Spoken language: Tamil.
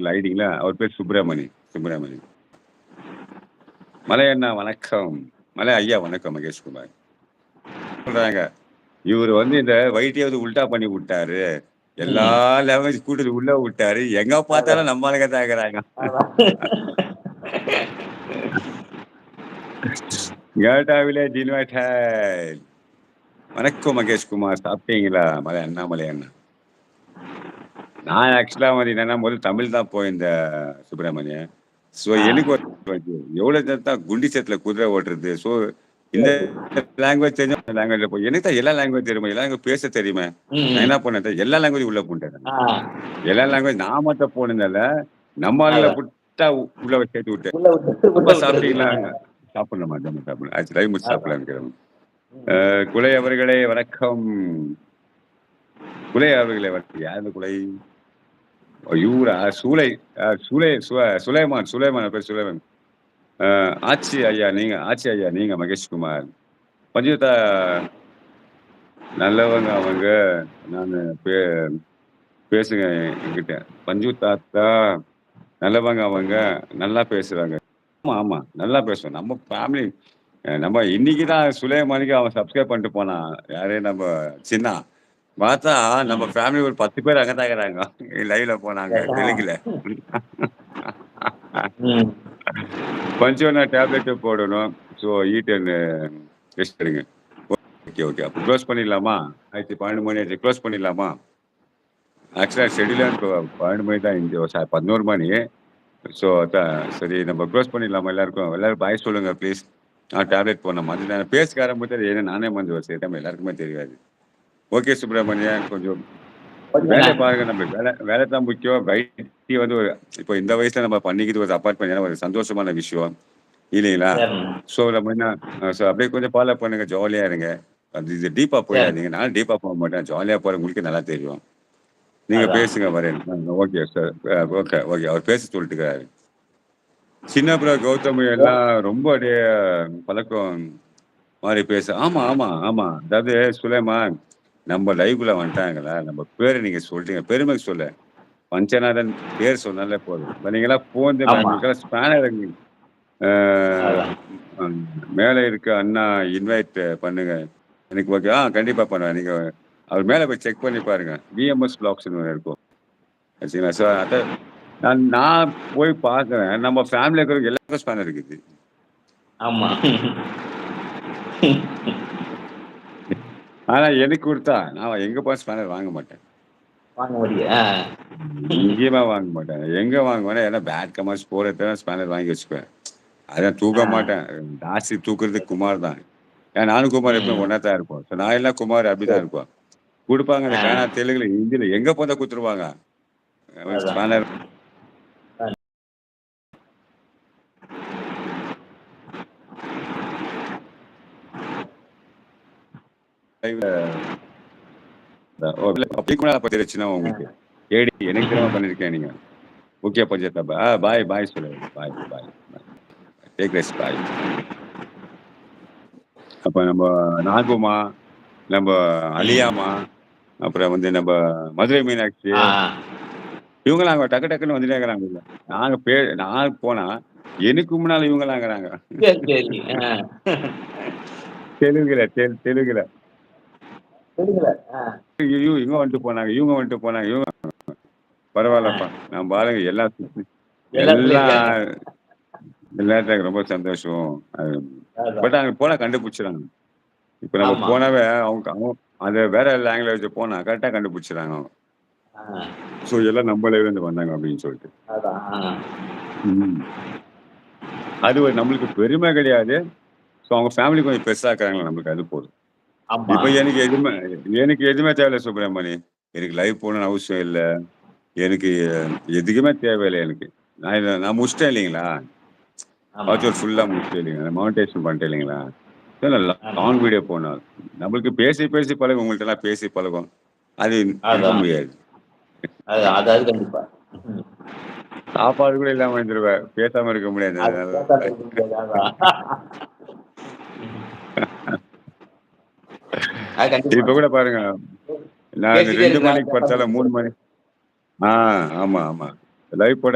இருக்குல்ல ஐடிங்கள, அவர் பேர் சுப்பிரமணி. சுப்பிரமணி. மலை அண்ணா வணக்கம். மலை ஐயா வணக்கம் மகேஷ்குமார். சொல்றாங்க. இவரு வந்து இந்த வைட்டிய வந்து உல்டா பண்ணி வுட்டாரு. எல்லா ம். லாங்குவேஜ் கூட்டத்த உள்ள வுட்டாரு. எங்க அதான். பார்த்தாலும் நம்ம ஆளுங்க தான் இருக்கிறாங்க. அதான். கேட்டா வில்லேஜ் இன்வைட்டட். வணக்கம் மகேஷ்குமார். சாப்பிட்டீங்களா? மலை அண்ணாமலை அண்ணா. நான் ஆக்சுவலா வந்து என்னன்னா, முதல்ல தமிழ் தான் போயிருந்தேன் சுப்பிரமணியன். ஸோ ஆ. எனக்கு ஒரு எவ்வளோ தான் குண்டி சேத்துல குதிரை ஓட்டுறது. ஸோ இந்த சரி. லாங்குவேஜ் தெரிஞ்சா அந்த லாங்குவேஜ்ல போய் எனக்கு தான் எல்லா லாங்குவேஜ் தெரியுமா? எல்லா லாங்குவேஜ் பேச தெரியுமே. நான் ம். என்ன பண்ணேன், எல்லா லாங்குவேஜ் உள்ள பூந்துட்டேன். ஆ. எல்லா லாங்குவேஜ் நான் மட்டும் போனதால, நம்ம ஆளுங்கள அதான். புட்டா உள்ள சேர்த்து விட்டேன். உள்ள விட்டு உள்ள அப்ப விட்டுறது. சாப்பிட்டீங்களா? சாப்பிடணும் மத்தியானம் சாப்பிடணும். ஆக்சுவலா லைவ் முடிச்சு அதான். சாப்பிடலாம்னு இருக்கிறேன். ம். குலை அவர்களே வணக்கம். குலை அவர்களே வணக்கம். யார் இந்த குலை? இவரா? சூலை சூலை சுலைமான் சுலைமான் பேர் சுலைமான். ஆச்சி ஐயா நீங்க ஆச்சி ஐயா நீங்க மகேஷ்குமார். பஞ்சுதா நல்லவங்க அவங்க. நானு பேசுங்க என்கிட்ட. பஞ்சு தாத்தா நல்லவங்க அவங்க. நல்லா பேசுறாங்க. ஆமா, ஆமா. நல்லா பேசுவோம். நம்ம ஃபேமிலி நம்ம இன்னைக்கு தான் சுலைமானுக்கு அவன் சப்ஸ்கிரைப் பண்ணிட்டு போனான். யாரு நம்ம சின்னா. பார்த்தா நம்ம ம். ஃபேமிலி ஒரு 10 பேர் அங்க தான் இருக்கிறாங்க. லைவ்ல போனாங்க தெலுங்குல. ம். பஞ்சோனா டேப்லெட் போடணும். ஸோ ஈட்டன்னு டெஸ்ட் எடுங்க. Okay, okay. அப்போ க்ளோஸ் பண்ணிடலாமா? ஆயிடுச்சு 12 மணி ஆயிடுச்சு. க்ளோஸ் பண்ணிடலாமா? ஆக்சுவலா ஷெட்யூலே இப்போ 12 மணி தான் இங்க 11 மணி. ஸோ அதான் சரி நம்ம க்ளோஸ் பண்ணிடலாமா எல்லாருக்கும்? எல்லாரும் பாய் சொல்லுங்க ப்ளீஸ். டேப்லெட் போடணும். மருந்து நான் பேச ஆரம்பிச்சா ஏன்னா நானே மருந்து வச்சுக்கிட்டேன். எல்லாருக்குமே தெரியாது. ஓகே சுப்பிரமணியன் கொஞ்சம் ஓகேண்ணா. வேலைய பாருங்க. நம்ம வேலை தான் முக்கியம். வைத்தி வந்து ஒரு இப்போ இந்த வயசுல நம்ம பண்ணிக்கிறது ஒரு அபார்ட்மெண்ட் ஏன்னா ஒரு சந்தோஷமான விஷயம். இல்லைங்களா? சரிண்ணா. ஸோ நம்ம என்ன ஸோ அப்படியே கொஞ்சம் ஃபாலோ பண்ணுங்க. ஜாலியா இருங்க. அது இது டீப்பா சரி. போயிடாதீங்க. நானும் டீப்பா போக மாட்டேன். ஜாலியா போறேன். உங்களுக்கே நல்லா தெரியும். நீங்க அதான். பேசுங்க வரேன். Okay sir. Okay, okay. அவர் பேச சொல்லிட்டுருக்காரு. சின்ன ப்ரோ கௌதம் எல்லாம் ரொம்ப அப்படியே பழக்கம் மாறி பேச ஆமா, ஆமா, ஆமா. அதாவது சுலைமான் நம்ம லைவ்க்குள்ள வந்துட்டாங்களா? நம்ம பேர நீங்க சொல்ட்டீங்க. பெருமைக்கு சொல்ல. பஞ்சநாதன் பேர் சொன்னாலே போதும். இப்ப நீங்கலாம் பூந்து ஆமா. உங்களுக்கெல்லாம் ஸ்பேனர் அ அதான். அம் மேல இருக்க அண்ணா இன்வைட் பண்ணுங்க. எனக்கு ஓகே. கண்டிப்பா பண்ணுவேன். நீங்க அவர் மேல போய் செக் பண்ணி பாருங்க. விஎம்எஸ் வ்ளாக்ஸ்ன்னு ஒண்ணு இருக்கும். சரிங்களா? ஸோ அத நான் நான் போய் பார்க்குறேன். நம்ம ஃபேமிலில இருக்கிறவங்க எல்லாருக்கும் ஸ்பேனர் இருக்குது. ஆமா. ஆனா எனக்கு குடுத்தா, நான் எங்க போய் ஸ்பேனர் வாங்க மாட்டேன். வாங்க முடியும். ஆ. எங்கேயுமே வாங்க மாட்டேன். எங்க வாங்குவேன்னா, ஏன்னா பேட் கமெண்ட்ஸ் போடுறதுக்கு தான் ஸ்பேனர் வாங்கி வச்சுக்குவேன். அதான் தூக்க ஆ. மாட்டேன். ஜாஸ்தி தூக்குறது குமார் தான். ஏன்னா நானும் குமார் எப்பவுமே ம். ஒண்ணா தான் இருப்போம். ஸோ நான் இல்ல குமார் அப்படிதான் சரி. இருப்போம். குடுப்பாங்க அந்த ஆ. கன்னடா, தெலுங்குல, ஹிந்தில எங்க போதா குடுத்துருவாங்க. அதான். ஸ்பேனர் தெரிஞ்சுச்சுன்னா உங்களுக்கு. ஏடி எனக்கு தெரியாம பண்ணியிருக்கேன் நீங்க. ஓகே பஞ்சத்தப்ப. பாய், பாய் சொல்லு. பாய், பாய், பாய். டேக் ரெஸ்ட் பாய். அப்ப நம்ம நாகுமா, நம்ம அலியாமா, அப்புறம் வந்து நம்ம மதுரை மீனாட்சி, ஆ. இவங்கலாம் அங்க டக்கு டக்குன்னு வந்துட்டே இருக்கிறாங்க. நான் போனா, எனக்கு முன்னால இவங்கலாம் இருக்கிறாங்க. சரி, சரி. ஆ. தெலுங்குல தெலுங்குல. தெலுங்குல. ஆ. இவங்க வந்துட்டு போனாங்க, இவங்க வந்துட்டு போனாங்க, இவங்க ஆ. பரவாயில்லப்பா. நான் பாருங்க எல்லாம் எல்லாத்துலயும் இருக்காங்க. எல்லாம் எல்லாத்துக்கும் ரொம்ப சந்தோஷம். அதான். பட் அங்க போனா கண்டுபிடிச்சுறாங்க. இப்ப நம்ம ஆமா. போனாவே அவங்க அவங்க அது வேற லாங்குவேஜ் போனா கரெக்ட்டா கண்டுபிடிச்சுறாங்க அவங்க. ஆ. ஸோ எல்லாம் நம்ம லைவ்ல இருந்து வந்தாங்க அப்படின்னு சொல்லிட்டு. அதான். ஆ. ம். அது ஒரு நம்மளுக்கு பெருமை கிடையாது. ஸோ அவங்க ஃபேமிலி கொஞ்சம் பெருசா இருக்கிறாங்களா நம்மளுக்கு அது போதும். ஆமா. இப்ப எனக்கு எதுவுமே தேவையில்ல சுப்ரமணி. எனக்கு லைவ் போகணும்னு அவசியம் இல்ல. எனக்கு எதுக்குமே தேவையில்ல எனக்கு. நான் முடிச்சுட்டேன் இல்லைங்களா? ஆமா. வர்ச்சுவல் ஃபுல்லா முடிச்சுட்டேன் இல்லைங்களா? மானிடைசேஷன் பண்ணிட்டேன் இல்லைங்களா? ஆமா. லாங் வீடியோ போடணும். நம்மளுக்கு பேசி பேசி பழகும். உங்கள்ட்டலாம் பேசி பழகும். அது இருக்க அதான். முடியாது. அது கண்டிப்பா. ம். சாப்பாடு கூட இல்லாம இருந்துருவேன். பேசாம இருக்க முடியாது. அது கேட்டா இருக்க முடியாது. அதான். அது கண்டிப்பா. இப்ப கூட பாருங்க. நான் பேசிட்டே 2 இருக்கலாம். மணிக்கு கேட்காம படுத்தாலும் இருக்க 3 முடியாது. மணி ஆமா, ஆமா. லைவ் போட